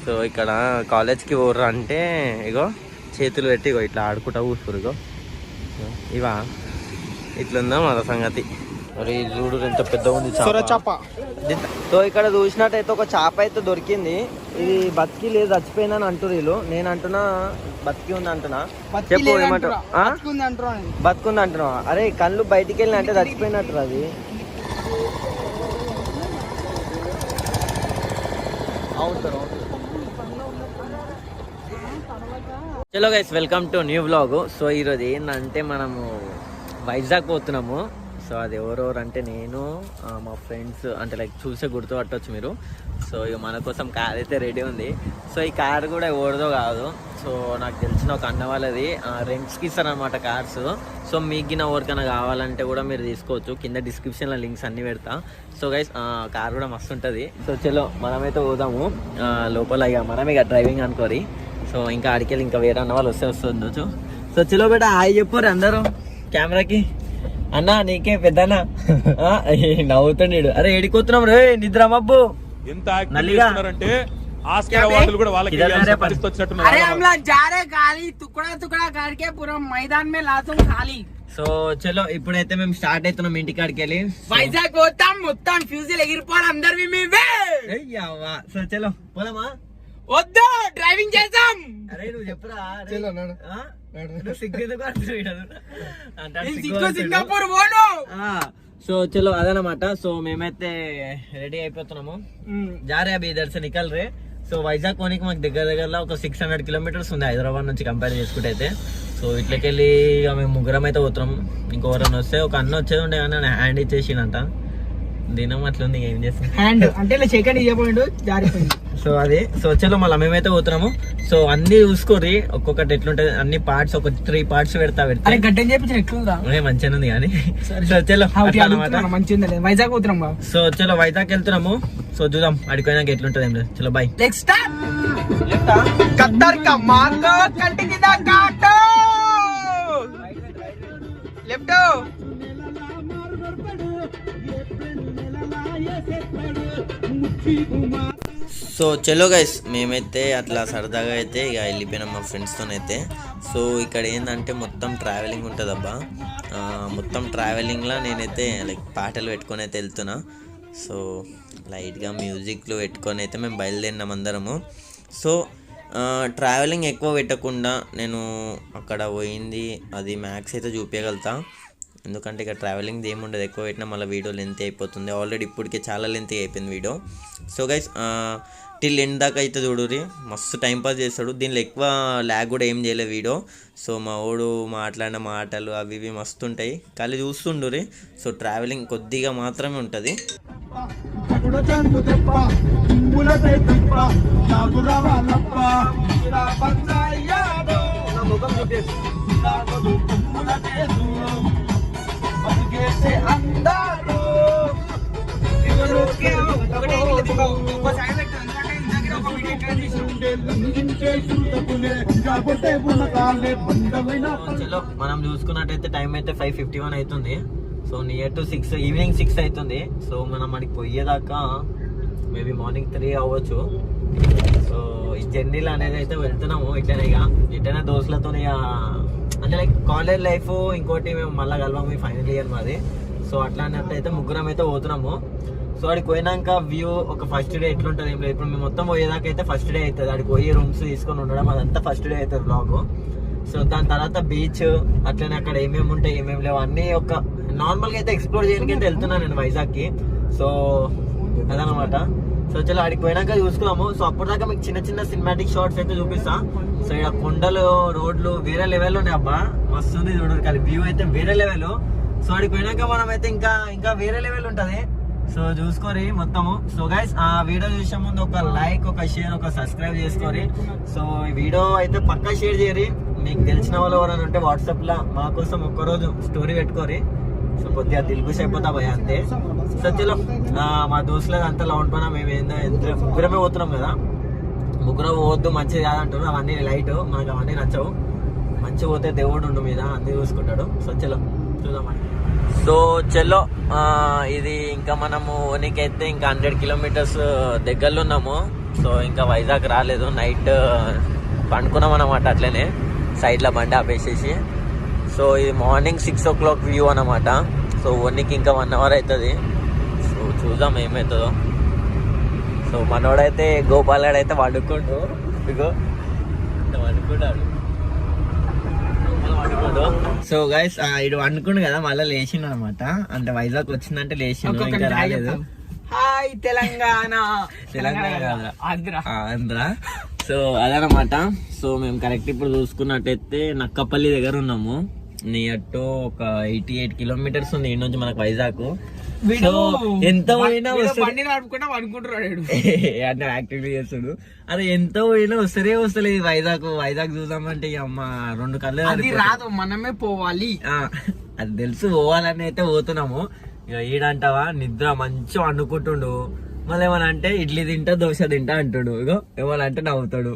So ఇక్కడ కాలేజ్కి పోర్రు అంటే ఇగో చేతులు పెట్టి ఇగో ఇట్లా ఆడుకుంటా కూర్చురు. ఇగో ఇవా ఇట్లుందా మన సంగతి. మరి చూడు ఎంత పెద్ద ఉంది చేప. సో ఇక్కడ చూసినట్టయితే ఒక చేప అయితే దొరికింది. ఇది బతికి లేదు, చచ్చిపోయిందని అంటారు వీళ్ళు. నేను అంటున్నా బతికి ఉంది అంటున్నా. చెప్పు ఏమంటారు? బతుకుంది అంటున్నా. అరే కళ్ళు బయటికి వెళ్ళిన అంటే చచ్చిపోయినట్టు అది. చలో guys, welcome to new vlog. So ఈరోజు ఏంటంటే మనము వైజాగ్ పోతున్నాము. సో అది ఎవరెవరు అంటే నేను, మా ఫ్రెండ్స్, అంటే లైక్ చూసే గుర్తుపట్టవచ్చు మీరు. సో ఇక మన కోసం కార్ అయితే రెడీ ఉంది. సో ఈ కార్ కూడా ఎవరిదో కాదు, సో నాకు తెలిసిన ఒక అన్న వాళ్ళది. రెంట్స్కి ఇస్తారనమాట కార్స్. సో మీకు ఎవరికైనా కావాలంటే కూడా మీరు తీసుకోవచ్చు. కింద డిస్క్రిప్షన్లో లింక్స్ అన్నీ పెడతా. సో గైస్ కార్ కూడా మస్తు ఉంటుంది. సో చలో మనమైతే పోదాము లోపల. ఇక మనం ఇక డ్రైవింగ్ అనుకోరి. సో ఇంకా ఆడికెళ్ళి ఇంకా వేరే అన్న వాళ్ళు వస్తుండొచ్చు. సో చలో బేట హాయ్ చెప్పారు అందరూ కెమెరాకి. అన్నా నీకే పెద్దనా నవ్వుతున్నాడు. అరే ఏడిపోతున్నాం రే నిద్ర మబ్బు. సో చలో ఇప్పుడైతే మేము స్టార్ట్ అవుతున్నాం ఇంటికాడికి వెళ్ళి. వైజాగ్ పోతాం, మొత్తం ఫ్యూజులు ఎగిరిపోవాలి అందరివి మేమే. సో చలో పోదామా? వద్దు డ్రైవింగ్ చేద్దాం. అరే నువ్వు చెప్పురా. సింగపూర్ పోను. సో చలో అదనమాట. సో మేమైతే రెడీ అయిపోతున్నాము. జారే అభి ఇద్దరు से निकल रहे. సో వైజాగ్ కోనికి మాకు దగ్గరలో ఒక 600 కిలోమీటర్స్ ఉంది హైదరాబాద్ నుంచి కంపేర్ చేసుకుంటే అయితే. సో ఇట్లకెళ్ళి ఇక మేము ముగ్గురం అయితే పోతున్నాం. ఇంకోవరన్నా వస్తే ఒక అన్న వచ్చేది ఉండే కానీ హ్యాండ్ ఇచ్చేసిండంట. దినం అట్లుంది, ఏం చేస్తాం. హ్యాండ్ అంటే సెకండ్ ఇవ్వబోయిండు, జారిపోయింది. సో అది. సో చలో మళ్ళీ మేమైతే పోతున్నాము. సో అన్ని చూసుకోరి, ఒక్కొక్కటి ఎట్లుంటది అన్ని పార్ట్స్, ఒక 3 పార్ట్స్ పెడతా మంచిగా ఉంది కానీ. సో చలో మంచిగా వైజాగ్ పోతున్నాం. సో చలో వైజాగ్ వెళ్తున్నాము. సో చూద్దాం అడిపోయినాక ఎట్లుంటది ఏం లేదు. చలో బాయ్. లెఫ్ట్. సో చలో గైస్ మేమైతే అట్లా సరదాగా అయితే ఇక వెళ్ళిపోయినాం మా ఫ్రెండ్స్తోనైతే. సో ఇక్కడ ఏంటంటే మొత్తం ట్రావెలింగ్ ఉంటుంది అబ్బా. మొత్తం ట్రావెలింగ్లో నేనైతే లైక్ పాటలు పెట్టుకొని అయితే వెళ్తున్నా. సో లైట్గా మ్యూజిక్లు పెట్టుకొని అయితే మేము బయలుదేరినాం అందరము. సో ట్రావెలింగ్ ఎక్కువ పెట్టకుండా నేను అక్కడ పోయింది అది మ్యాక్స్ అయితే చూపించగలుగుతా. ఎందుకంటే ఇక ట్రావెలింగ్ ఏముండదు, ఎక్కువ పెట్టినా మళ్ళీ వీడియో లెంత్ అయిపోతుంది. ఆల్రెడీ ఇప్పటికే చాలా లెంత్ అయిపోయింది video. So guys till end దాకా అయితే చూడుర్రి, మస్తు టైంపాస్ చేస్తాడు. దీనిలో ఎక్కువ ల్యాగ్ కూడా ఏం చేయలేదు వీడియో. సో మా వాడు మాట్లాడిన మాటలు అవి ఇవి మస్తు ఉంటాయి, కానీ చూస్తుండుర్రి. సో ట్రావెలింగ్ కొద్దిగా మాత్రమే ఉంటుంది. చలో మనం చూసుకున్నట్టయితే టైం అయితే 5:51 అవుతుంది. సో నియర్ టు 6 ఈవినింగ్ 6 అవుతుంది. సో మనం అడికి పోయేదాకా మేబీ మార్నింగ్ 3 అవ్వచ్చు. సో ఈ జర్నీలో అనేది అయితే వెళ్తున్నాము. ఇట్లనే దోస్తులతో అంటే లైక్ కాలేజ్ లైఫ్ ఇంకోటి మేము మళ్ళీ కలవాము ఫైనల్ ఇయర్ మాది. సో అట్లా అన్నట్టయితే ముగ్గురం అయితే పోతున్నాము. సో అడికి పోయినాక వ్యూ ఒక ఫస్ట్ డే ఎట్లుంటుంది ఏం లేదు. ఇప్పుడు మేము మొత్తం పోయేదాకా అయితే ఫస్ట్ డే అవుతుంది. అడికి పోయి రూమ్స్ తీసుకొని ఉండడం అదంతా ఫస్ట్ డే అవుతుంది బ్లాగ్. సో దాని తర్వాత బీచ్ అట్లనే అక్కడ ఏమేమి ఉంటాయి ఏమేమి లేవు అన్నీ ఒక నార్మల్గా అయితే ఎక్స్ప్లోర్ చేయడానికి అయితే వెళ్తున్నాను నేను వైజాగ్కి. సో అదనమాట. సో చలో అడికి పోయినాక చూసుకున్నాము. సో అప్పటిదాకా మీకు చిన్న చిన్న సినిమాటిక్ షార్ట్స్ అయితే చూపిస్తా. సో ఇక్కడ కొండలు రోడ్లు వేరే లెవెల్లో ఉన్నాయి అబ్బా, మస్తు ఉంది చూడరు. కానీ వ్యూ అయితే వేరే లెవెల్. సో అడికి పోయినాక మనం అయితే ఇంకా వేరే లెవెల్ ఉంటుంది. సో చూసుకోరి మొత్తము. సో గైస్ ఆ వీడియో చూసే ముందు ఒక లైక్, ఒక షేర్, ఒక సబ్స్క్రైబ్ చేసుకోరి. సో ఈ వీడియో అయితే పక్కా షేర్ చేయరి. మీకు తెలిసిన వాళ్ళు ఎవరైనా ఉంటే వాట్సాప్లో మా కోసం ఒక్కరోజు స్టోరీ పెట్టుకోరి. సో కొద్దిగా దిల్గుష్ అయిపోతా భయ అంతే. సో చలో మా దోస్తులు అంతా లౌండ్ పైన మేము ముగ్గురమే పోతున్నాం కదా. ముగ్గురం పోవద్దు మంచిది కాదంటారు, అవన్నీ లైట్ మనకు అవన్నీ నచ్చవు. మంచిగా పోతే దేవుడు ఉండు మీద అన్నీ చూసుకుంటాడు. సో చలో చూద్దామని. సో చలో ఇది ఇంకా మనము ఓనికైతే ఇంకా 100 కిలోమీటర్స్ దగ్గరలో ఉన్నాము. సో ఇంకా వైజాగ్ రాలేదు. నైట్ పండుకున్నాం అనమాట అట్లనే సైడ్లో బండి ఆపేసేసి. సో ఇది మార్నింగ్ 6 o'clock వ్యూ అనమాట. సో ఓనికి ఇంకా 1 hour అవుతుంది. సో చూద్దాం ఏమవుతుందో. సో మనోడైతే గోపాలాడైతే వండుకుంటూ ఇగో వండుకుంటాడు. సో గైస్ ఇటు వండుకుండు కదా మళ్ళీ లేచిండు అనమాట. అంటే వైజాగ్ వచ్చిందంటే లేచిండు, ఇంకా రాలేదు. హాయ్ తెలంగాణ. ఆంధ్ర. సో అదనమాట. సో మేము కరెక్ట్ ఇప్పుడు చూసుకున్నట్టయితే నక్కపల్లి దగ్గర ఉన్నాము. నియర్ టు ఒక 88 కిలోమీటర్స్ ఉంది ఈ నుంచి మనకు వైజాగ్. సో ఎంత పోయినా అంటే యాక్టివిటీ చేస్తాడు. అరే ఎంత పోయినా వస్తలేదు వైజాగ్ చూద్దామంటే అమ్మ 2 కళ్ళు రాదు, మనమే పోవాలి. అది తెలుసు, పోవాలని అయితే పోతున్నాము. ఇక ఈడంటావా నిద్ర మంచిగా వండుకుంటుండు. మళ్ళీ ఏమన్నా అంటే ఇడ్లీ తింటా దోశ తింటా అంటాడు. ఇగో ఏమన్నా అంటే నవ్వుతాడు.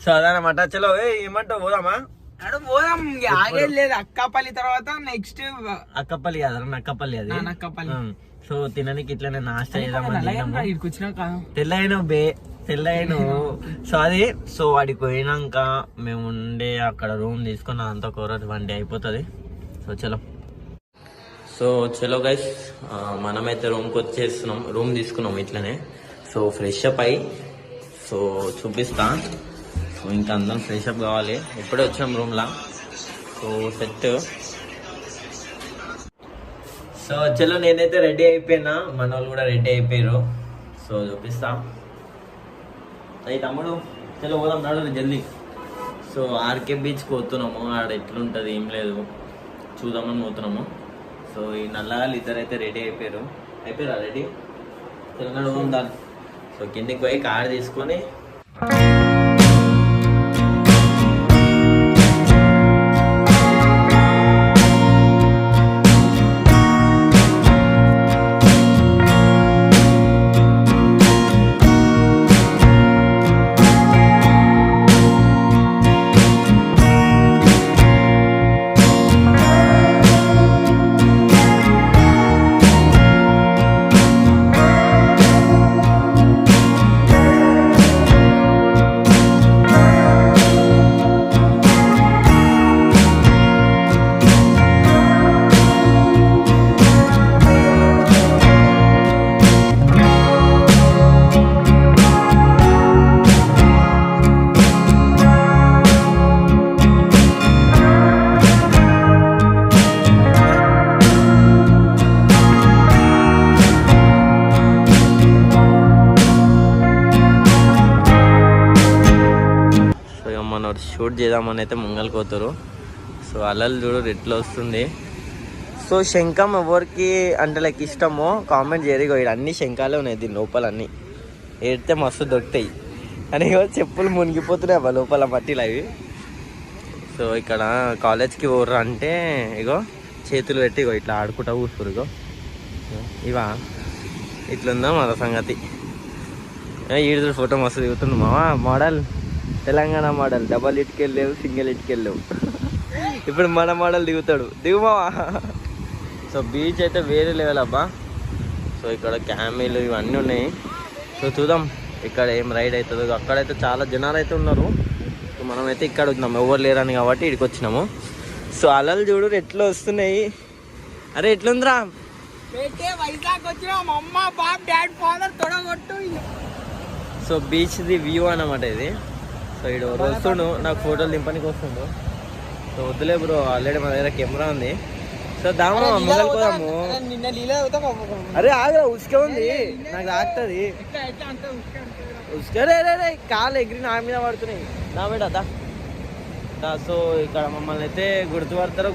సో అదనమాట. చలో ఏమంటావు పోదామా? పోదాం, ఆగేది లేదు. అక్కపల్లి తర్వాత నెక్స్ట్ అక్కపల్లి కాదు నక్కపల్లి, అది నక్కపల్లి. సో తినడానికి ఇట్లనే నాస్టా చేద్దాం. వచ్చినాక తెల్లైన సో అది సో వాడికి పోయినాక మేము ఉండే అక్కడ రూమ్ తీసుకుని అంతా కూర వన్ డే అయిపోతుంది. సో చలో గైస్ మనమైతే రూమ్ తీసుకున్నాం ఇట్లనే. సో ఫ్రెష్ అప్ అయ్యి సో చూపిస్తా. సో ఇంకా అందరం ఫ్రెష్ అప్ కావాలి. ఇప్పుడే వచ్చాం రూమ్లా. So set. సో చలో నేనైతే రెడీ అయిపోయినా, మన వాళ్ళు కూడా రెడీ అయిపోయారు. సో చూపిస్తా. అయ్యి తమ్ముడు చలో పోదాం నాడు జల్దీ. సో ఆర్కే బీచ్కి పోతున్నాము. ఆడ ఎట్లుంటుంది ఏం లేదు చూద్దామని పోతున్నాము. సో ఈ నల్లగాళ్ళు ఇద్దరైతే రెడీ అయిపోయారా రెడీ తెలంగాణ ఉందా. సో కిందికి పోయి కార్ తీసుకొని షూట్ చేద్దామని అయితే ముంగల్కి పోతారు. సో అలలు చూడు ఎట్లా వస్తుంది. సో శంఖం ఎవరికి అంటే లైక్ ఇష్టమో కామెంట్ చేయరు. అన్ని శంఖాలే ఉన్నాయి దీని లోపల. అన్నీ ఏడితే మస్తు దొరుకుతాయి. అని చెప్పులు మునిగిపోతున్నాయి అవ్వ లోపల మట్టిలు అవి. సో ఇక్కడ కాలేజ్కి పోర్రు అంటే ఇగో చేతులు పెట్టి ఇగో ఇట్లా ఆడుకుంటా కూర్చురు. ఇగో ఇవా ఇట్లుందా మన సంగతి. ఈడుతుడు ఫోటో మస్తు దిగుతుంది మావా. మోడల్ తెలంగాణ మోడల్, డబల్ ఇటుకెళ్ళలేవు, సింగిల్ ఇటుకెళ్ళలేవు. ఇప్పుడు మన మోడల్ దిగుతాడు, దిగుమావా. సో బీచ్ అయితే వేరే లెవెల్ అబ్బా. సో ఇక్కడ క్యామెల్ ఇవన్నీ ఉన్నాయి. సో చూద్దాం ఇక్కడ ఏం రైడ్ అవుతుందో. అక్కడైతే చాలా జనాలు అయితే ఉన్నారు. సో మనమైతే ఇక్కడ ఉన్నాం, ఎవరు లేరని కాబట్టి ఇక్కడికి వచ్చినాము. సో అలలు చూడు ఎట్లా వస్తున్నాయి. అరే ఎట్లుందిరా? సో బీచ్ది వ్యూ అన్నమాట ఇది. సో ఇక్కడ వస్తుండు నాకు ఫోటోలు దింపడానికి వస్తుండు. సో వద్దులే బ్రో, ఆల్రెడీ మన దగ్గర కెమెరా ఉంది. సో దాము మొదలుకోదాము. అరే ఆగ్రా ఉసుకే ఉంది, నాకు తాకుతుంది. ఉసుకే రే కాలు ఎగిరి నా మీద పడుతున్నాయి నా మీద దా. సో ఇక్కడ మమ్మల్ని అయితే గుర్తుపడతారో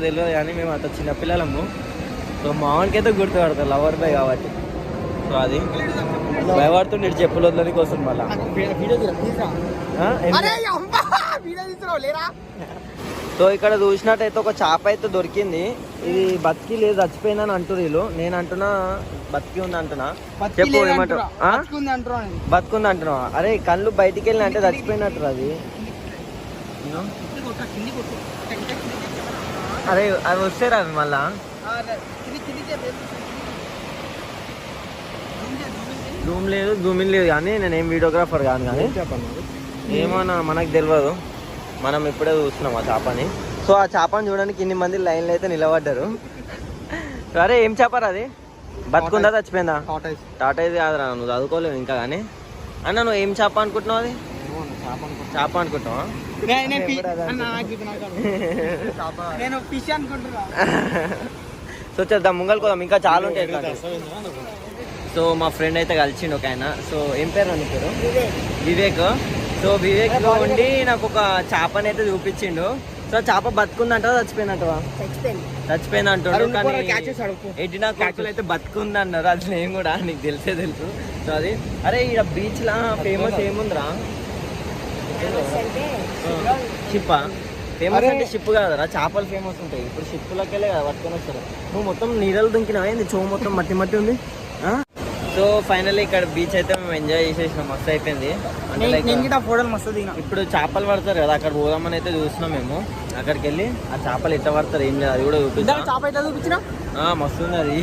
తెలియదు కానీ మేము అంత చిన్నపిల్లలము. సో మామూలుకి అయితే గుర్తుపడతారు, లవర్ బాయ్ కాబట్టి. సో అది భయపడుతుండే చెప్పులు వదలడానికి వస్తుంది మళ్ళీ. సో ఇక్కడ చూసినట్టయితే ఒక చేప అయితే దొరికింది. ఇది బతికి లేదు, చచ్చిపోయిందని అంటారు వీళ్ళు. నేను అంటున్నా బతికి ఉంది అంటున్నా. చెప్పు ఏమంటారు? బతుకుంది అంటున్నావా? అరే కళ్ళు బయటికి వెళ్ళిన అంటే చచ్చిపోయినట్టు అది. అరే అవి వస్తారా అవి మళ్ళా జూమ్ లేదు జూమిన్ లేదు కానీ నేనేం వీడియోగ్రాఫర్ కాదు కానీ ఏమన్నా మనకు తెలియదు. మనం ఇప్పుడే చూస్తున్నాం ఆ చేపని. సో ఆ చేపని చూడడానికి ఇన్ని మంది లైన్లో అయితే నిలబడ్డారు. సరే ఏం చేపరా అది? బతుకుందా చచ్చిపోయిందా? టాటా ఇది కాదురా, నువ్వు చదువుకోలేవు ఇంకా. కానీ అన్న నువ్వు ఏం చేప అనుకుంటున్నావు? అది చేప అనుకుంటున్నావా? సో చేద్దాం ముంగల్ కోదాం, ఇంకా చాలా ఉంటాయి. సో మా ఫ్రెండ్ అయితే కలిసిండు ఒక ఆయన. సో ఏం పేరు అని పేరు? వివేక్. సో వివేక్ లో ఉండి నాకు ఒక చేపని అయితే చూపించిండు. సో చేప బతుకుందంట చచ్చిపోయిందంటవా? చచ్చిపోయింది అంటాడు. కానీ ఎట్టినా కాకులు అయితే బతుకుంది అన్నారు. అది నేను కూడా నీకు తెలిసే తెలుసు. సో అది అరే ఇక్కడ బీచ్ లా ఫేమస్ ఏముందిరా? షిప్. ఫేమస్ అంటే షిప్ కాదరా, చేపలు ఫేమస్ ఉంటాయి. ఇప్పుడు షిప్లకి వెళ్ళే కదా పట్టుకొని వస్తారు. నువ్వు మొత్తం నీళ్ళలో దుంకినావా ఏంది? చెవు మొత్తం మట్టి మట్టి ఉంది. సో ఫైనల్లీ ఇక్కడ బీచ్ అయితే మేము ఎంజాయ్ చేసేసినాం. మస్తు అయిపోయింది. ఇప్పుడు చేపలు పడతారు కదా, అక్కడ పోదామని అయితే చూస్తున్నాం మేము. అక్కడికి వెళ్ళి ఆ చేపలు ఎట్లా పడతారు ఏం లేదు అది కూడా చూపించా. మస్తు ఉంది అది.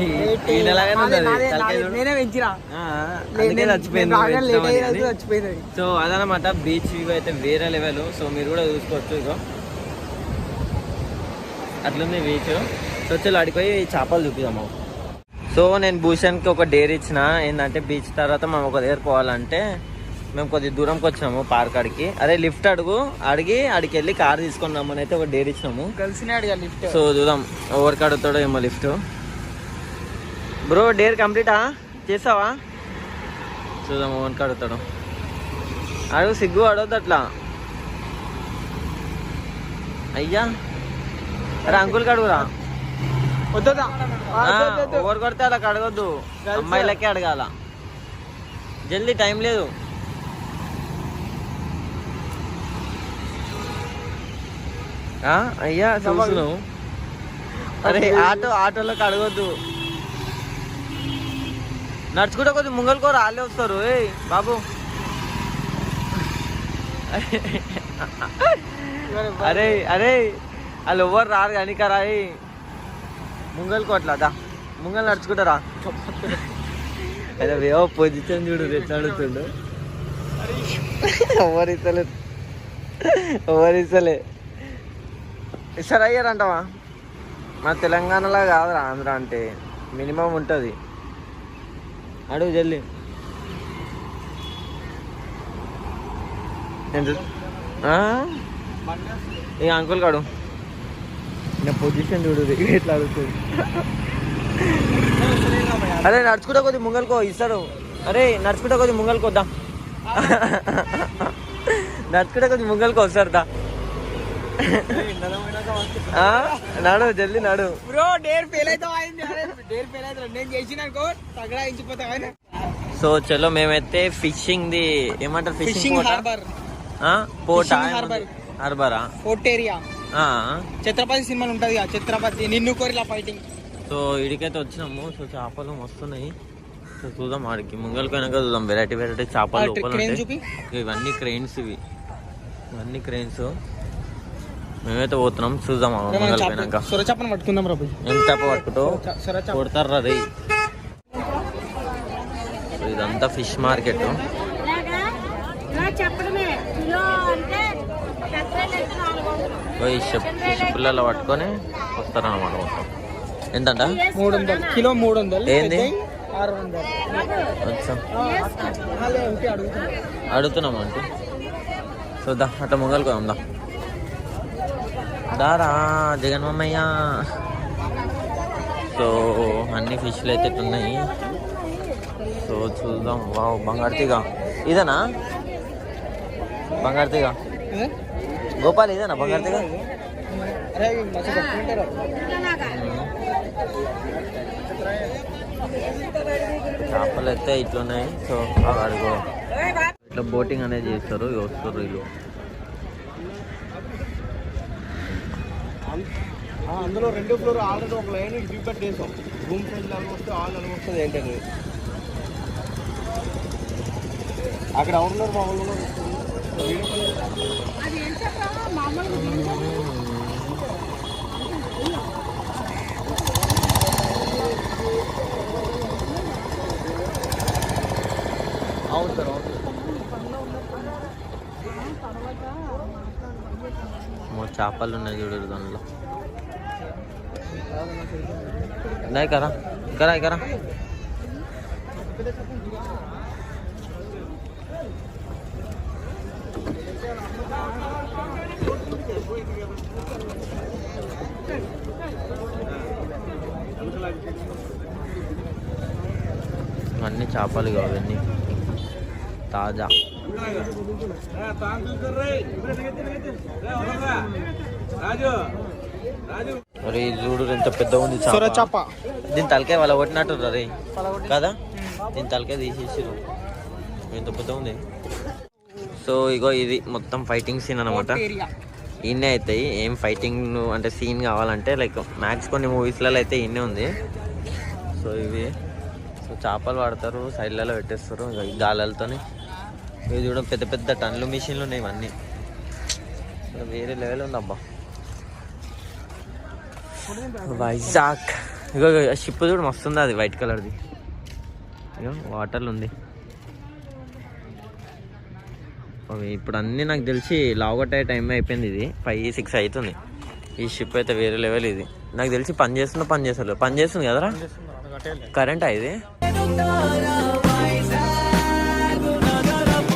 చచ్చిపోయింది. సో అదనమాట బీచ్ వ్యూ అయితే వేరే లెవెల్. సో మీరు కూడా చూసుకోవచ్చు. ఇగో అట్లుంది బీచ్. సో చలో అడిగిపోయి చేపలు చూపిద్దాము. సో నేను భూషణ్కి ఒక డేర్ ఇచ్చిన ఏంటంటే బీచ్ తర్వాత మనం ఒక దగ్గర పోవాలంటే మేము కొద్ది దూరంకి వచ్చినాము పార్క్ అడిగి. అరే లిఫ్ట్ అడిగి అడికి వెళ్ళి కార్ తీసుకొని రమ్మని అయితే ఒక డేర్ ఇచ్చినాము. లిఫ్ట్. సో చూద్దాం ఎవరికి అడుగుతాడో ఏమో లిఫ్ట్. బ్రో డేర్ కంప్లీటా చేసావా? చూద్దాం ఎవరికి అడుగుతాడు. అడుగు, సిగ్గు అడగద్దు అట్లా. అయ్యా అరే అంకుల్కి అడుగురా. ఎవరు కొడితే అలా అడగొద్దు, అమ్మాయిలకే అడగాల. జల్దీ టైం లేదు. అయ్యా చూస్తున్నావు. అరే ఆటోలోకి అడగొద్దు. నడుచుకుంటే కొద్దిగా ముంగల్కో రాళ్ళే వస్తారు. ఏ బాబు అరే అరే వాళ్ళు ఎవరు రారు కానీ రాయి ముంగల్ కోట్లా ముంగల్ నడుచుకుంటారా? అదే ఏవో పొజిషన్ చూడు ఎట్లా అడుగుతుండు. ఎవరిస్తలే ఇస్తారు అయ్యారంటవా? మన తెలంగాణలో కాదురా, ఆంధ్ర అంటే మినిమం ఉంటుంది. అడుగు జల్లి. ఇక అంకుల్ కాడు నా పొజిషన్ చూడు ఎట్లా అడుగుతుంది. అరే నడుచుకుంటా కొద్ది ముంగల్కో ఇస్తారు. అరే నడుచుకుంటా కొద్ది ముంగల్కి వద్దా, నడుచుకుంటా కొద్ది ముంగల్కి వస్తారు దా. నాడు జల్దీ నాడు. సో చలో మేమైతే ఫిషింగ్ ది ఏమంటారు ఫిషింగ్ పోర్ట్ హార్బరా పోర్ట్ ఏరియా ఛత్రపతి సినిమాలు ఉంటది కదా, ఛత్రపతి నిన్ను కోరిలా ఫైటింగ్. సో ఇడికైతే వచ్చినాము. సో చేపలు వస్తున్నాయి. సో చూద్దాం ఆడికి ముంగల్కైనాక చూద్దాం. వెరైటీ వెరైటీ చేపలు ఇవన్నీ క్రెయిన్స్, ఇవన్నీ క్రెయిన్స్. మేమైతే పోతున్నాం చూద్దాం ముంగల్కైనాక. సొరచాపను పట్టుకుందాం రా. ఏం చేప పట్టుకుంటూ కొడతారు రే. సో ఇదంతా ఫిష్ మార్కెట్. ఫిష్ పిల్లలు పట్టుకొని వస్తారన్నమాట మొత్తం. ఎంతంట? 300 కిలో 300. ఏంది 600 అడుగుతున్నాం అంటే. సో దా అట్లా ముంగల్కి ఉందా దారా జగన్ మామయ్య. సో అన్ని ఫిష్లు అయితే ఉన్నాయి. సో చూద్దాం. వావ్ బంగారు తీగ ఇదేనా? బంగారు తీగ గోపాల్ ఇదేనా బంగారు తీగ? చేపలు అయితే ఇట్లున్నాయి. సో అడుగు ఇట్లా బోటింగ్ అనేది చేస్తారు. వస్తారు వీళ్ళు. అందులో 2 ఫ్లోర్ ఆల్రెడీ ఒక లైన్ డీప్ చేసాం. రూమ్ సైజ్ వస్తే ఆల్ వస్తుంది ఏంటంటే అక్కడ అవుతున్నారు మా వాళ్ళు. అవును సార్ అవును. చేపలు ఉన్నాయి చూడరు దానిలో. ఇకరా ఇకరా ఇకరా. అన్ని చేపలు కావన్నీ తాజా. మరి చూడు ఎంత పెద్ద ఉంది సొర చేప. దీని తలకాయ వాళ్ళ కొట్టినట్టు రే కదా, దీని తలకాయ తీసేసారు, ఎంత పెద్ద ఉంది. సో ఇగో ఇది మొత్తం ఫైటింగ్ సీన్ అనమాట. ఈయనే అవుతాయి ఏం ఫైటింగ్ అంటే సీన్ కావాలంటే లైక్ మ్యాక్స్ కొన్ని మూవీస్లలో అయితే ఈయనే ఉంది. సో ఇవి సో చేపలు వాడతారు, సైడ్లలో పెట్టేస్తారు ఈ గాలలతోని. ఇవి చూడడం పెద్ద పెద్ద టన్నులు మిషన్లు ఉన్నాయి ఇవన్నీ, వేరే లెవెల్ ఉంది అబ్బా. వైజాగ్ ఇగో షిప్ చూడు మస్తుంది, అది వైట్ కలర్ది, ఇగో వాటర్లో ఉంది. ఇప్పుడు అన్నీ నాకు తెలిసి లాగొట్టే టైం అయిపోయింది, ఇది 5-6 అవుతుంది. ఈ షిప్ అయితే వేరే లెవెల్, ఇది నాకు తెలిసి పని చేస్తుంది కదరా, కరెంటా ఇది.